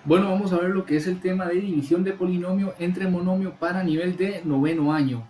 Bueno, vamos a ver lo que es el tema de división de polinomio entre monomio para nivel de noveno año.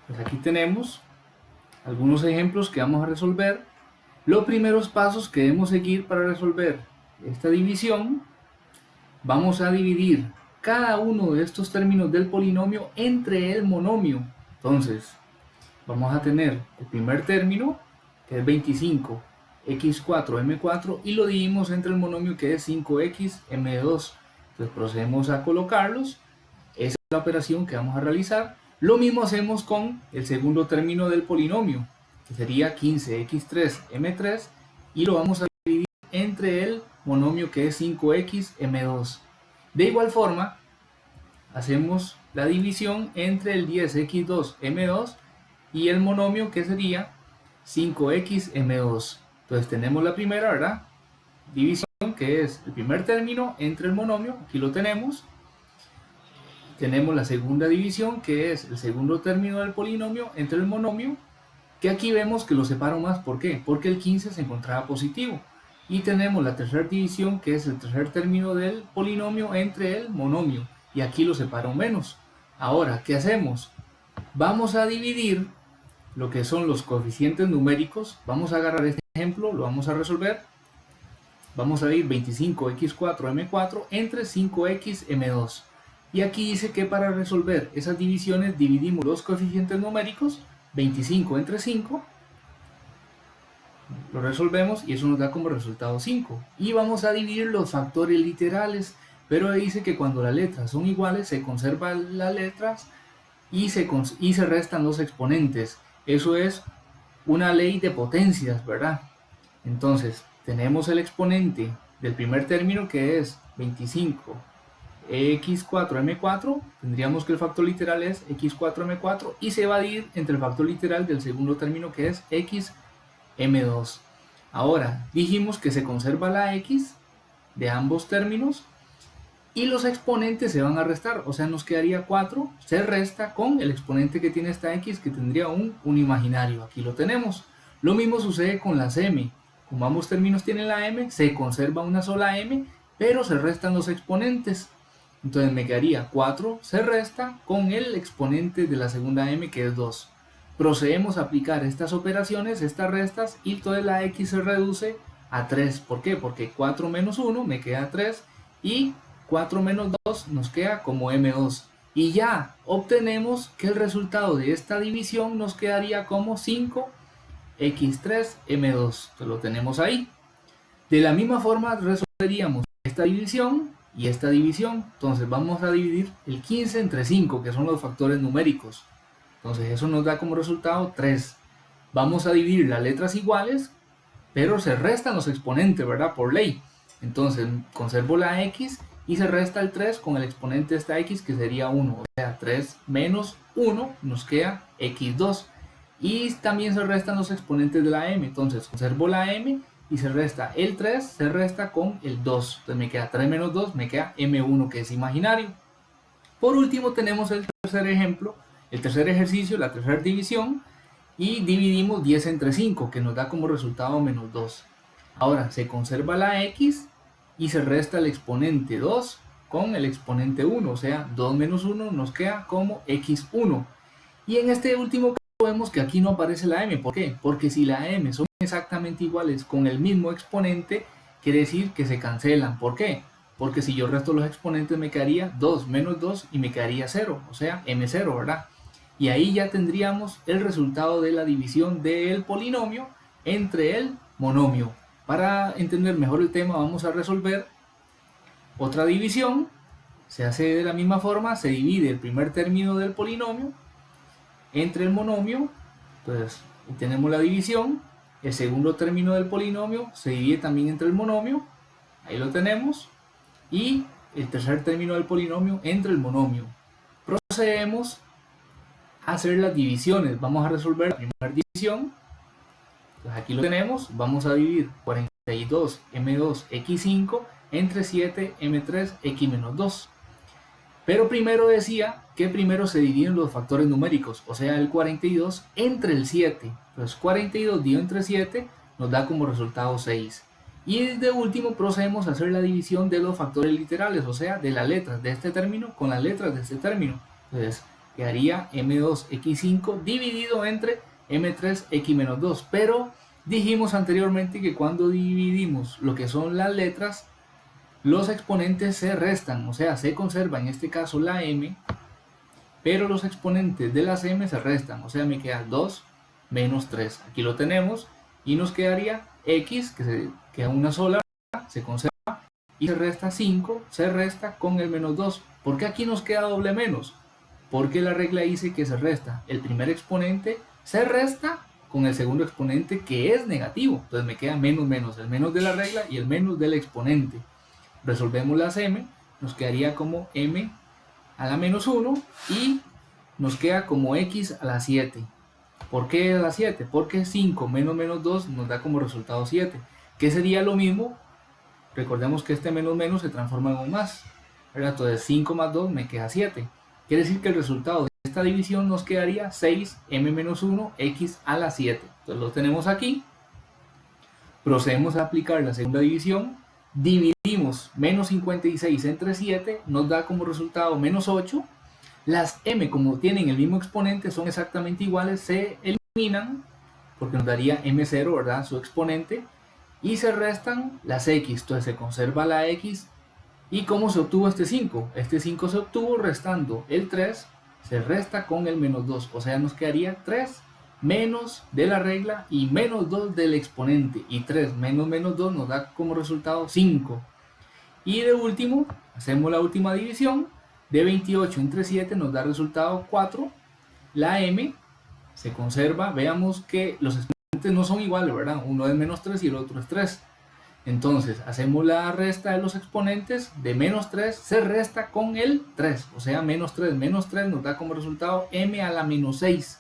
Pues aquí tenemos algunos ejemplos que vamos a resolver. Los primeros pasos que debemos seguir para resolver esta división: vamos a dividir cada uno de estos términos del polinomio entre el monomio. Entonces, vamos a tener el primer término, que es 25 x4 m4, y lo dividimos entre el monomio, que es 5x m2. Entonces procedemos a colocarlos. Esa es la operación que vamos a realizar. Lo mismo hacemos con el segundo término del polinomio, que sería 15x3 m3, y lo vamos a dividir entre el monomio, que es 5x m2. De igual forma, hacemos la división entre el 10x2 m2 y el monomio, que sería 5x m2. Entonces tenemos la primera, ¿verdad?, división, que es el primer término entre el monomio. Aquí lo tenemos. Tenemos la segunda división, que es el segundo término del polinomio entre el monomio, que aquí vemos que lo separo más. ¿Por qué? Porque el 15 se encontraba positivo. Y tenemos la tercera división, que es el tercer término del polinomio entre el monomio, y aquí lo separo menos. Ahora, ¿qué hacemos? Vamos a dividir lo que son los coeficientes numéricos. Vamos a agarrar este ejemplo, lo vamos a resolver. Vamos a dividir 25x4m4 entre 5xm2. Y aquí dice que para resolver esas divisiones dividimos los coeficientes numéricos, 25 entre 5, lo resolvemos y eso nos da como resultado 5. Y vamos a dividir los factores literales, pero dice que cuando las letras son iguales se conservan las letras y se restan los exponentes. Eso es una ley de potencias, ¿verdad? Entonces tenemos el exponente del primer término, que es 25 x4m4, tendríamos que el factor literal es x4m4, y se va a dividir entre el factor literal del segundo término, que es xm2. Ahora dijimos que se conserva la x de ambos términos y los exponentes se van a restar, o sea, nos quedaría 4, se resta con el exponente que tiene esta x, que tendría un imaginario. Aquí lo tenemos. Lo mismo sucede con las m. Como ambos términos tienen la m, se conserva una sola m, pero se restan los exponentes. Entonces me quedaría 4 se resta con el exponente de la segunda m, que es 2. Procedemos a aplicar estas operaciones, estas restas, y toda la x se reduce a 3. ¿Por qué? Porque 4 menos 1 me queda 3 y 4 menos 2 nos queda como m2. Y ya obtenemos que el resultado de esta división nos quedaría como 5x3 m2. Entonces lo tenemos ahí. De la misma forma resolveríamos esta división y esta división. Entonces vamos a dividir el 15 entre 5, que son los factores numéricos. Entonces eso nos da como resultado 3. Vamos a dividir las letras iguales, pero se restan los exponentes, ¿verdad?, por ley. Entonces conservo la x y se resta el 3 con el exponente de esta x, que sería 1. O sea, 3 menos 1 nos queda x2. Y también se restan los exponentes de la m. Entonces conservo la m y se resta el 3, se resta con el 2. Entonces me queda 3 menos 2, me queda m1, que es imaginario. Por último tenemos el tercer ejemplo, el tercer ejercicio, la tercera división, y dividimos 10 entre 5, que nos da como resultado menos 2. Ahora se conserva la x y se resta el exponente 2 con el exponente 1, o sea, 2 menos 1 nos queda como x1. Y en este último caso vemos que aquí no aparece la m. ¿Por qué? Porque si la m son exactamente iguales con el mismo exponente, quiere decir que se cancelan. ¿Por qué? Porque si yo resto los exponentes me quedaría 2 menos 2 y me quedaría 0, o sea, m0, ¿verdad? Y ahí ya tendríamos el resultado de la división del polinomio entre el monomio. Para entender mejor el tema vamos a resolver otra división. Se hace de la misma forma, se divide el primer término del polinomio entre el monomio. Entonces tenemos la división. El segundo término del polinomio se divide también entre el monomio. Ahí lo tenemos. Y el tercer término del polinomio entre el monomio. Procedemos a hacer las divisiones. Vamos a resolver la primera división. Entonces aquí lo tenemos. Vamos a dividir 42 m2 x5 entre 7 m3 x-2. Pero primero decía que primero se dividen los factores numéricos, o sea, el 42 entre el 7. Entonces 42 dividido entre 7 nos da como resultado 6. Y de último procedemos a hacer la división de los factores literales, o sea, de las letras de este término con las letras de este término. Entonces quedaría m2x5 dividido entre m3x-2. Pero dijimos anteriormente que cuando dividimos lo que son las letras, los exponentes se restan, o sea, se conserva en este caso la m, pero los exponentes de las m se restan, o sea, me queda 2 menos 3. Aquí lo tenemos y nos quedaría x, que se queda una sola, se conserva, y se resta 5, se resta con el menos 2. ¿Por qué aquí nos queda doble menos? Porque la regla dice que se resta el primer exponente, se resta con el segundo exponente que es negativo. Entonces me queda menos menos, el menos de la regla y el menos del exponente. Resolvemos las m, nos quedaría como m a la menos 1 y nos queda como x a la 7. ¿Por qué a la 7? Porque 5 menos menos 2 nos da como resultado 7, que sería lo mismo. Recordemos que este menos menos se transforma en un más, ¿verdad? Entonces 5 más 2 me queda 7. Quiere decir que el resultado de esta división nos quedaría 6m menos 1 x a la 7. Entonces lo tenemos aquí. Procedemos a aplicar la segunda división. Dividimos menos 56 entre 7, nos da como resultado menos 8. Las m, como tienen el mismo exponente, son exactamente iguales, se eliminan porque nos daría m0, ¿verdad? Su exponente, y se restan las x, entonces se conserva la x. ¿Y cómo se obtuvo este 5? Este 5 se obtuvo restando el 3, se resta con el menos 2, o sea, nos quedaría 3 menos de la regla y menos 2 del exponente, y 3 menos menos 2 nos da como resultado 5. Y de último, hacemos la última división. De 28 entre 7 nos da resultado 4. La m se conserva. Veamos que los exponentes no son iguales, ¿verdad? Uno es menos 3 y el otro es 3. Entonces hacemos la resta de los exponentes. De menos 3 se resta con el 3, o sea, menos 3 nos da como resultado m a la menos 6.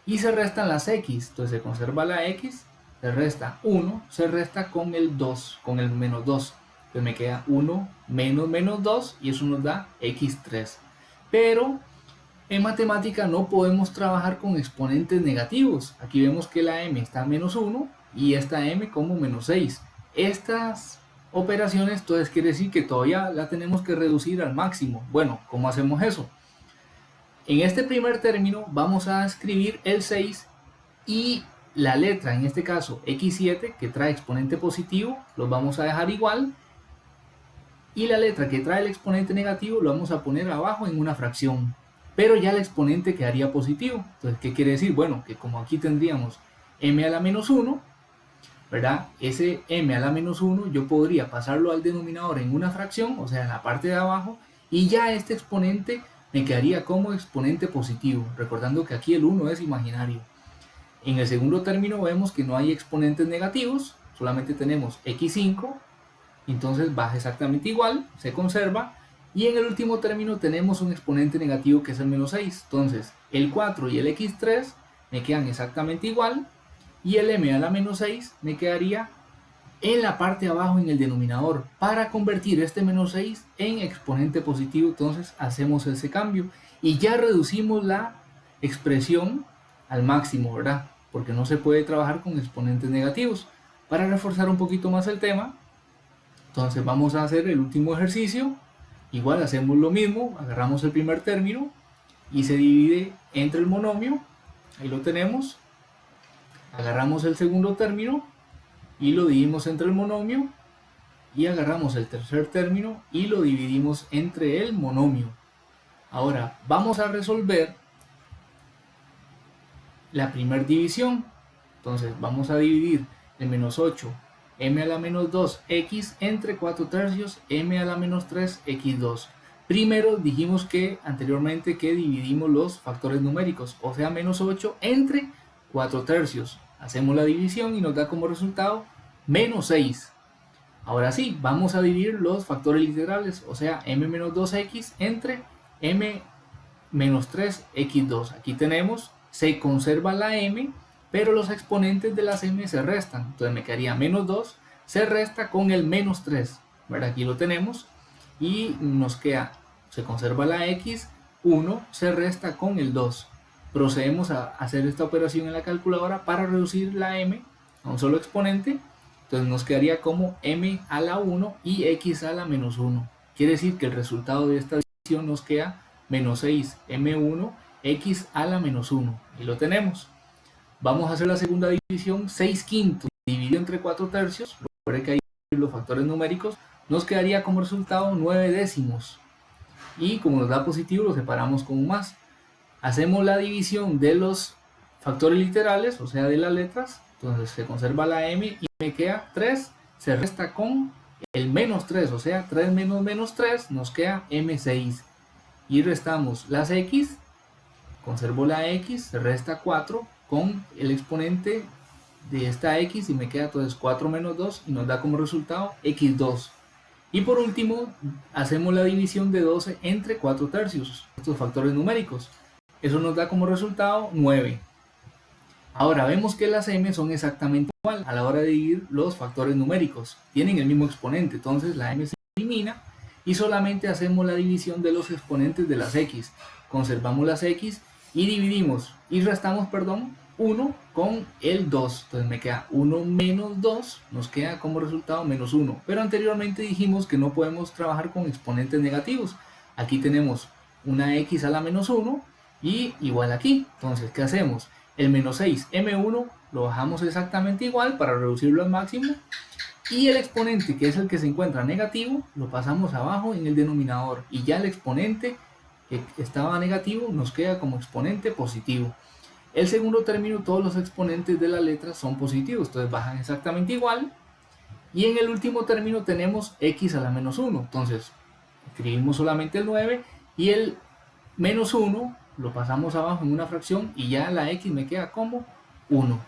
Y se restan las x, entonces se conserva la x, se resta 1, se resta con el 2, con el menos 2. Entonces me queda 1 menos menos 2 y eso nos da x3. Pero en matemática no podemos trabajar con exponentes negativos. Aquí vemos que la m está a menos 1 y esta m como menos 6. Estas operaciones, entonces quiere decir que todavía la tenemos que reducir al máximo. Bueno, ¿cómo hacemos eso? En este primer término vamos a escribir el 6 y la letra, en este caso x7, que trae exponente positivo, lo vamos a dejar igual. Y la letra que trae el exponente negativo lo vamos a poner abajo en una fracción. Pero ya el exponente quedaría positivo. Entonces, ¿qué quiere decir? Bueno, que como aquí tendríamos m a la menos 1, ¿verdad? Ese m a la menos 1 yo podría pasarlo al denominador en una fracción, o sea, en la parte de abajo, y ya este exponente me quedaría como exponente positivo, recordando que aquí el 1 es imaginario. En el segundo término vemos que no hay exponentes negativos, solamente tenemos x5, entonces baja exactamente igual, se conserva, y en el último término tenemos un exponente negativo que es el menos 6, entonces el 4 y el x3 me quedan exactamente igual, y el m a la menos 6 me quedaría en la parte de abajo en el denominador. Para convertir este menos 6 en exponente positivo, entonces hacemos ese cambio y ya reducimos la expresión al máximo, ¿verdad? Porque no se puede trabajar con exponentes negativos. Para reforzar un poquito más el tema, entonces vamos a hacer el último ejercicio. Igual hacemos lo mismo, agarramos el primer término y se divide entre el monomio, ahí lo tenemos. Agarramos el segundo término y lo dividimos entre el monomio, y agarramos el tercer término y lo dividimos entre el monomio. Ahora vamos a resolver la primera división. Entonces vamos a dividir el menos 8 m a la menos 2 x entre 4 tercios m a la menos 3 x2. Primero dijimos que anteriormente que dividimos los factores numéricos, o sea, menos 8 entre 4 tercios. Hacemos la división y nos da como resultado menos 6. Ahora sí, vamos a dividir los factores literales, o sea, m menos 2x entre m menos 3x2. Aquí tenemos, se conserva la m, pero los exponentes de las m se restan. Entonces me quedaría menos 2, se resta con el menos 3. ¿Verdad? Aquí lo tenemos. Y nos queda, se conserva la x, 1, se resta con el 2. Procedemos a hacer esta operación en la calculadora para reducir la m a un solo exponente Entonces nos quedaría como m a la 1 y x a la menos 1. Quiere decir que el resultado de esta división nos queda menos 6 m1 x a la menos 1. Y lo tenemos. Vamos a hacer la segunda división, 6 quintos dividido entre 4 tercios. Recuerden que hay los factores numéricos. Nos quedaría como resultado 9 décimos. Y como nos da positivo, lo separamos con un más. Hacemos la división de los factores literales, o sea, de las letras. Entonces se conserva la m y me queda 3. Se resta con el menos 3, o sea, 3 menos menos 3, nos queda m6. Y restamos las x, conservo la x, se resta 4 con el exponente de esta x y me queda entonces 4 menos 2 y nos da como resultado x2. Y por último, hacemos la división de 12 entre 4 tercios, estos factores numéricos. Eso nos da como resultado 9. Ahora vemos que las m son exactamente igual a la hora de dividir los factores numéricos. Tienen el mismo exponente, entonces la m se elimina y solamente hacemos la división de los exponentes de las x. Conservamos las x y dividimos y restamos, 1 con el 2. Entonces me queda 1 menos 2, nos queda como resultado menos 1. Pero anteriormente dijimos que no podemos trabajar con exponentes negativos. Aquí tenemos una x a la menos 1 y igual aquí. Entonces, ¿qué hacemos? El menos 6 m1 lo bajamos exactamente igual para reducirlo al máximo. Y el exponente, que es el que se encuentra negativo, lo pasamos abajo en el denominador. Y ya el exponente que estaba negativo nos queda como exponente positivo. El segundo término, todos los exponentes de la letra son positivos, entonces bajan exactamente igual. Y en el último término tenemos x a la menos 1. Entonces, escribimos solamente el 9 y el menos 1 lo pasamos abajo en una fracción y ya la x me queda como 1.